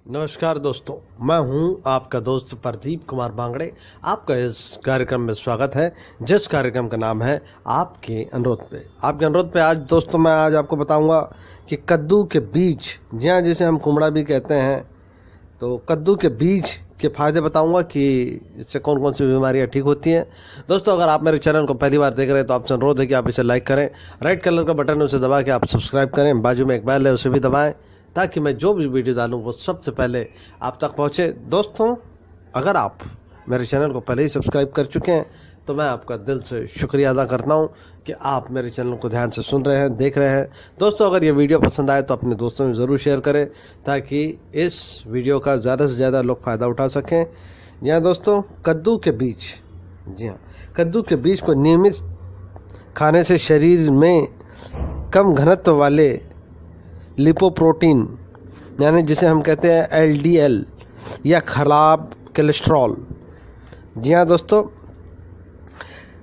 नमस्कार दोस्तों, मैं हूं आपका दोस्त प्रदीप कुमार बांगड़े। आपका इस कार्यक्रम में स्वागत है, जिस कार्यक्रम का नाम है आपके अनुरोध पे। आपके अनुरोध पे आज दोस्तों मैं आपको बताऊंगा कि कद्दू के बीज, जी हाँ, जिसे हम कुमड़ा भी कहते हैं, तो कद्दू के बीज के फायदे बताऊंगा कि इससे कौन कौन सी बीमारियां ठीक होती हैं। दोस्तों, अगर आप मेरे चैनल को पहली बार देख रहे हैं तो आपसे अनुरोध है कि आप इसे लाइक करें, रेड कलर का बटन है उसे दबा के आप सब्सक्राइब करें, बाजू में एक बेल है उसे भी दबाएं ताकि मैं जो भी वीडियो डालूं वो सबसे पहले आप तक पहुंचे। दोस्तों, अगर आप मेरे चैनल को पहले ही सब्सक्राइब कर चुके हैं तो मैं आपका दिल से शुक्रिया अदा करता हूं कि आप मेरे चैनल को ध्यान से सुन रहे हैं, देख रहे हैं। दोस्तों, अगर ये वीडियो पसंद आए तो अपने दोस्तों में ज़रूर शेयर करें ताकि इस वीडियो का ज़्यादा से ज़्यादा लोग फ़ायदा उठा सकें। जी हाँ दोस्तों, कद्दू के बीज, जी हाँ, कद्दू के बीज को नियमित खाने से शरीर में कम घनत्व वाले लिपोप्रोटीन, यानी जिसे हम कहते हैं एलडीएल या खराब कोलेस्ट्रॉल, जी हाँ दोस्तों,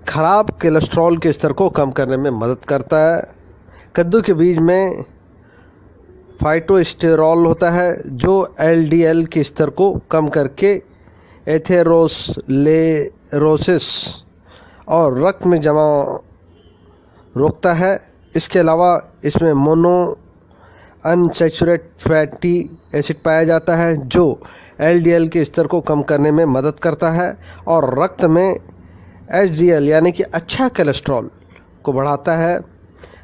खराब कोलेस्ट्रॉल के स्तर को कम करने में मदद करता है। कद्दू के बीज में फाइटोस्टेरॉल होता है जो एलडीएल के स्तर को कम करके एथेरोस्क्लेरोसिस और रक्त में जमा रोकता है। इसके अलावा इसमें मोनो अनसैचुरेटेड फैटी एसिड पाया जाता है जो एलडीएल के स्तर को कम करने में मदद करता है और रक्त में एचडीएल यानी कि अच्छा कोलेस्ट्रॉल को बढ़ाता है।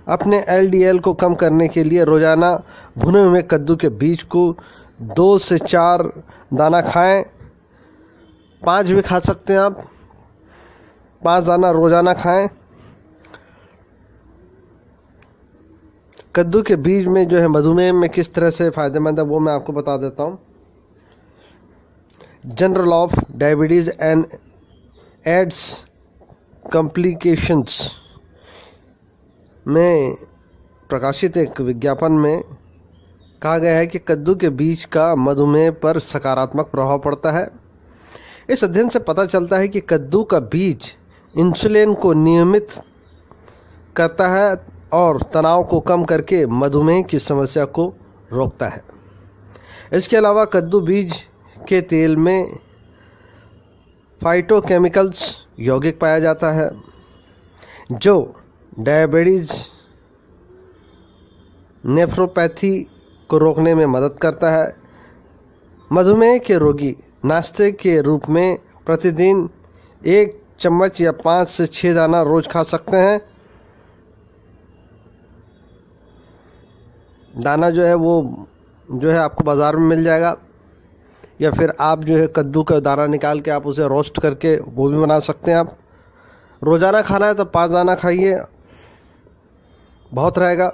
अपने एलडीएल को कम करने के लिए रोज़ाना भुने हुए कद्दू के बीज को 2 से 4 दाना खाएं। 5 भी खा सकते हैं आप, 5 दाना रोज़ाना खाएं। कद्दू के बीज में जो है मधुमेह में किस तरह से फ़ायदेमंद है वो मैं आपको बता देता हूँ। Journal of diabetes and its complications में प्रकाशित एक विज्ञापन में कहा गया है कि कद्दू के बीज का मधुमेह पर सकारात्मक प्रभाव पड़ता है। इस अध्ययन से पता चलता है कि कद्दू का बीज इंसुलिन को नियमित करता है और तनाव को कम करके मधुमेह की समस्या को रोकता है। इसके अलावा कद्दू बीज के तेल में फाइटोकेमिकल्स यौगिक पाया जाता है जो डायबिटीज़ नेफ्रोपैथी को रोकने में मदद करता है। मधुमेह के रोगी नाश्ते के रूप में प्रतिदिन 1 चम्मच या 5 से 6 दाना रोज़ खा सकते हैं। दाना जो है वो जो है आपको बाज़ार में मिल जाएगा, या फिर आप जो है कद्दू का दाना निकाल के आप उसे रोस्ट करके वो भी बना सकते हैं। आप रोज़ाना खाना है तो 5 दाना खाइए, बहुत रहेगा।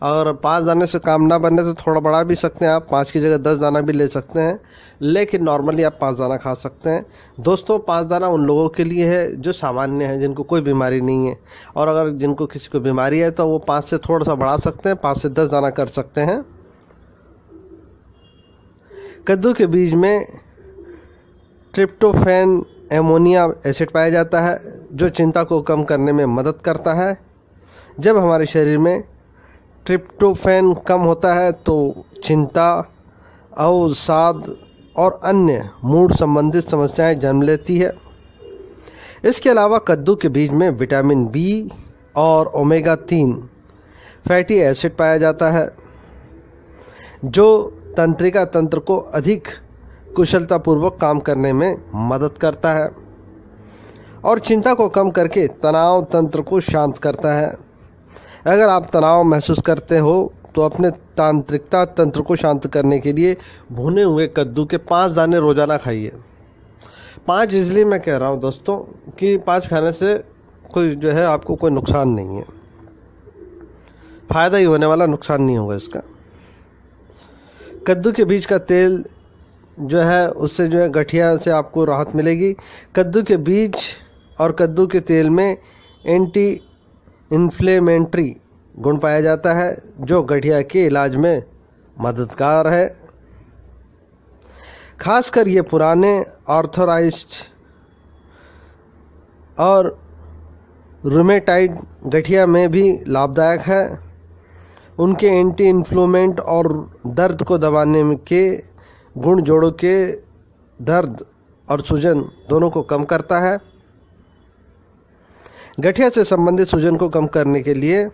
और 5 दाने से काम ना बनने तो थोड़ा बढ़ा भी सकते हैं आप, 5 की जगह 10 दाना भी ले सकते हैं, लेकिन नॉर्मली आप 5 दाना खा सकते हैं। दोस्तों, 5 दाना उन लोगों के लिए है जो सामान्य है, जिनको कोई बीमारी नहीं है, और अगर जिनको किसी को बीमारी है तो वो 5 से थोड़ा सा बढ़ा सकते हैं, 5 से 10 दाना कर सकते हैं। कद्दू के बीज में ट्रिप्टोफैन एमोनिया एसिड पाया जाता है जो चिंता को कम करने में मदद करता है। जब हमारे शरीर में ट्रिप्टोफैन कम होता है तो चिंता, अवसाद और अन्य मूड संबंधित समस्याएं जन्म लेती है। इसके अलावा कद्दू के बीज में विटामिन बी और ओमेगा 3 फैटी एसिड पाया जाता है जो तंत्रिका तंत्र को अधिक कुशलतापूर्वक काम करने में मदद करता है और चिंता को कम करके तनाव तंत्र को शांत करता है। अगर आप तनाव महसूस करते हो तो अपने तांत्रिकता तंत्र को शांत करने के लिए भुने हुए कद्दू के 5 दाने रोज़ाना खाइए। 5 इसलिए मैं कह रहा हूँ दोस्तों कि 5 खाने से कोई जो है आपको कोई नुकसान नहीं है, फ़ायदा ही होने वाला, नुकसान नहीं होगा इसका। कद्दू के बीज का तेल जो है उससे जो है गठिया से आपको राहत मिलेगी। कद्दू के बीज और कद्दू के तेल में एंटी इन्फ्लेमेटरी गुण पाया जाता है जो गठिया के इलाज में मददगार है। खासकर ये पुराने आर्थराइटिस और रूमेटाइड गठिया में भी लाभदायक है। उनके एंटी इन्फ्लेमेंट और दर्द को दबाने के गुण जोड़ों के दर्द और सूजन दोनों को कम करता है। गठिया से संबंधित सूजन को कम करने के लिए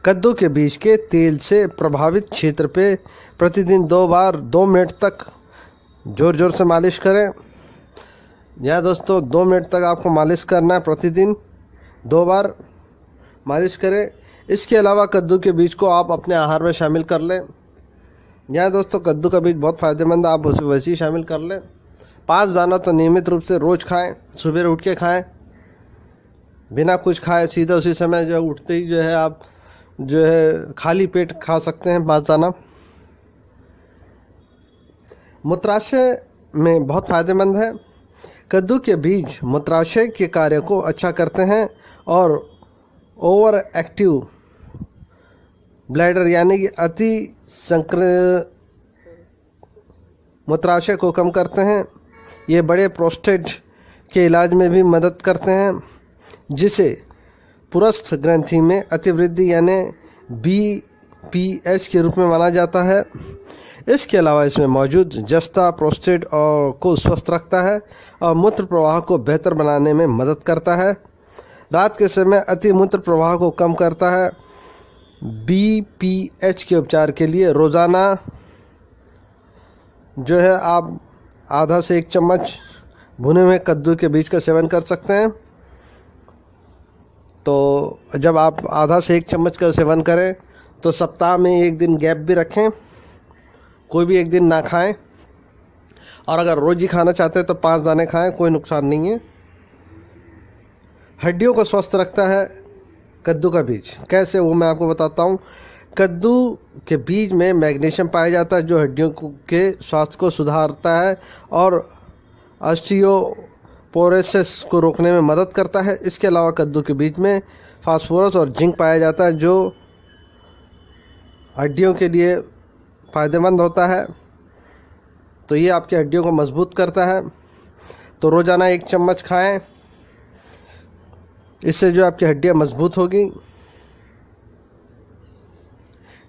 कद्दू के बीज के तेल से प्रभावित क्षेत्र पे प्रतिदिन 2 बार 2 मिनट तक जोर जोर से मालिश करें। यहाँ दोस्तों 2 मिनट तक आपको मालिश करना है, प्रतिदिन 2 बार मालिश करें। इसके अलावा कद्दू के बीज को आप अपने आहार में शामिल कर लें। यहाँ दोस्तों कद्दू का बीज बहुत फ़ायदेमंद है, आप उसे वैसे ही शामिल कर लें। 5 दाना तो नियमित रूप से रोज़ खाएं, सुबह उठ के खाएं, बिना कुछ खाए सीधे उसी समय जो उठते ही जो है आप जो है खाली पेट खा सकते हैं 5 दाना। मूत्राशय में बहुत फ़ायदेमंद है। कद्दू के बीज मूत्राशय के कार्य को अच्छा करते हैं और ओवर एक्टिव ब्लैडर यानी कि अति संक्र मूत्राशय को कम करते हैं। ये बड़े प्रोस्टेट के इलाज में भी मदद करते हैं, जिसे पुरस्थ ग्रंथि में अतिवृद्धि यानी BPH के रूप में माना जाता है। इसके अलावा इसमें मौजूद जस्ता प्रोस्टेट को स्वस्थ रखता है और मूत्र प्रवाह को बेहतर बनाने में मदद करता है। रात के समय अति मूत्र प्रवाह को कम करता है। BPH के उपचार के लिए रोज़ाना जो है आप आधा से 1 चम्मच भुने हुए कद्दू के बीज का सेवन कर सकते हैं। तो जब आप आधा से 1 चम्मच का सेवन करें तो सप्ताह में 1 दिन गैप भी रखें, कोई भी 1 दिन ना खाएं। और अगर रोज़ ही खाना चाहते हैं तो 5 दाने खाएं, कोई नुकसान नहीं है। हड्डियों को स्वस्थ रखता है कद्दू का बीज। कैसे, वो मैं आपको बताता हूँ। कद्दू के बीज में मैग्नीशियम पाया जाता है, जो हड्डियों के स्वास्थ्य को सुधारता है और ऑस्टियोपोरोसिस को रोकने में मदद करता है। इसके अलावा कद्दू के बीज में फास्फोरस और जिंक पाया जाता है, जो हड्डियों के लिए फ़ायदेमंद होता है। तो ये आपकी हड्डियों को मजबूत करता है। तो रोज़ाना 1 चम्मच खाएं, इससे जो आपकी हड्डियां मजबूत होगी।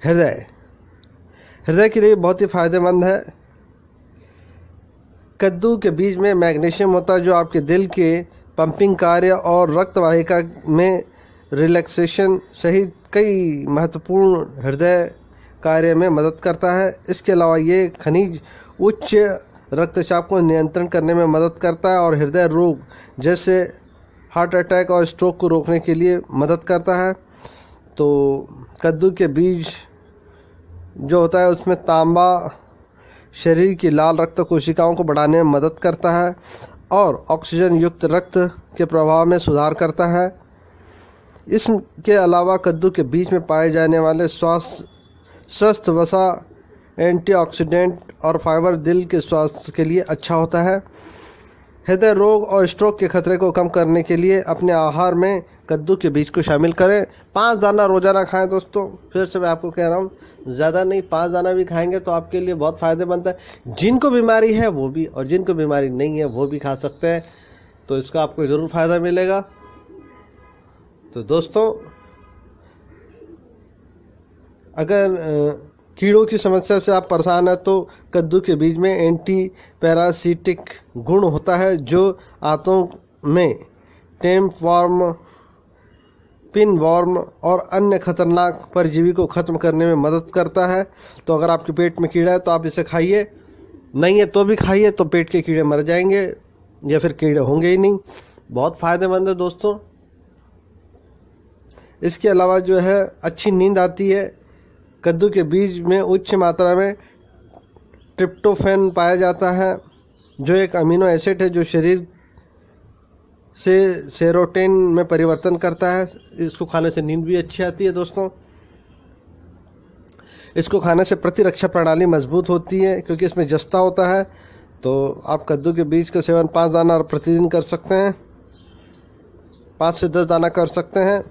हृदय के लिए बहुत ही फ़ायदेमंद है। कद्दू के बीज में मैग्नीशियम होता है, जो आपके दिल के पंपिंग कार्य और रक्त वाहिका में रिलैक्सेशन सहित कई महत्वपूर्ण हृदय कार्य में मदद करता है। इसके अलावा ये खनिज उच्च रक्तचाप को नियंत्रण करने में मदद करता है और हृदय रोग जैसे हार्ट अटैक और स्ट्रोक को रोकने के लिए मदद करता है। तो कद्दू के बीज जो होता है उसमें तांबा शरीर की लाल रक्त कोशिकाओं को बढ़ाने में मदद करता है और ऑक्सीजन युक्त रक्त के प्रवाह में सुधार करता है। इसके अलावा कद्दू के बीज में पाए जाने वाले स्वस्थ वसा, एंटीऑक्सीडेंट और फाइबर दिल के स्वास्थ्य के लिए अच्छा होता है। हृदय रोग और स्ट्रोक के खतरे को कम करने के लिए अपने आहार में कद्दू के बीज को शामिल करें। 5 दाना रोज़ाना खाएं दोस्तों। फिर से मैं आपको कह रहा हूँ, ज़्यादा नहीं, 5 दाना भी खाएंगे तो आपके लिए बहुत फ़ायदेमंद है। जिनको बीमारी है वो भी, और जिनको बीमारी नहीं है वो भी खा सकते हैं। तो इसका आपको ज़रूर फ़ायदा मिलेगा। तो दोस्तों, अगर कीड़ों की समस्या से आप परेशान हैं तो कद्दू के बीज में एंटी पैरासिटिक गुण होता है, जो आंतों में टेप वॉर्म, पिन वॉर्म और अन्य खतरनाक परजीवी को ख़त्म करने में मदद करता है। तो अगर आपके पेट में कीड़ा है तो आप इसे खाइए, नहीं है तो भी खाइए, तो पेट के कीड़े मर जाएंगे या फिर कीड़े होंगे ही नहीं। बहुत फ़ायदेमंद है दोस्तों। इसके अलावा जो है अच्छी नींद आती है। कद्दू के बीज में उच्च मात्रा में ट्रिप्टोफैन पाया जाता है, जो एक अमीनो एसिड है जो शरीर से सेरोटोनिन में परिवर्तन करता है। इसको खाने से नींद भी अच्छी आती है दोस्तों। इसको खाने से प्रतिरक्षा प्रणाली मजबूत होती है, क्योंकि इसमें जस्ता होता है। तो आप कद्दू के बीज का सेवन 5 दाना प्रतिदिन कर सकते हैं, 5 से 10 दाना कर सकते हैं।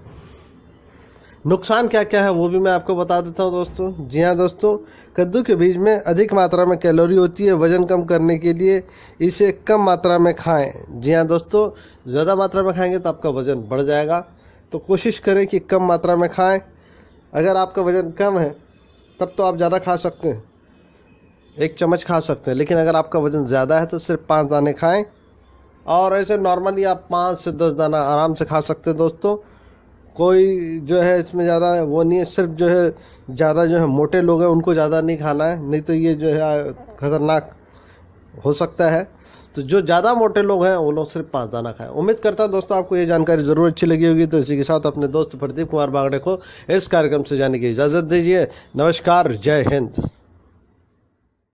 नुकसान क्या क्या है वो भी मैं आपको बता देता हूँ दोस्तों। जी हाँ दोस्तों, कद्दू के बीज में अधिक मात्रा में कैलोरी होती है। वज़न कम करने के लिए इसे कम मात्रा में खाएं। जी हाँ दोस्तों, ज़्यादा मात्रा में खाएंगे तो आपका वज़न बढ़ जाएगा। तो कोशिश करें कि कम मात्रा में खाएं। अगर आपका वज़न कम है तब तो आप ज़्यादा खा सकते हैं, 1 चम्मच खा सकते हैं। लेकिन अगर आपका वज़न ज़्यादा है तो सिर्फ 5 दाने खाएं, और ऐसे नॉर्मली आप 5 से 10 दाना आराम से खा सकते हैं दोस्तों। कोई जो है इसमें ज़्यादा वो नहीं है, सिर्फ जो है ज़्यादा जो है मोटे लोग हैं उनको ज़्यादा नहीं खाना है, नहीं तो ये जो है खतरनाक हो सकता है। तो जो ज़्यादा मोटे लोग हैं वो लोग सिर्फ 5 दाना खाएं। उम्मीद करता हूं दोस्तों आपको ये जानकारी ज़रूर अच्छी लगी होगी। तो इसी के साथ अपने दोस्त प्रदीप कुमार बागड़े को इस कार्यक्रम से जाने की इजाज़त दीजिए। नमस्कार, जय हिंद।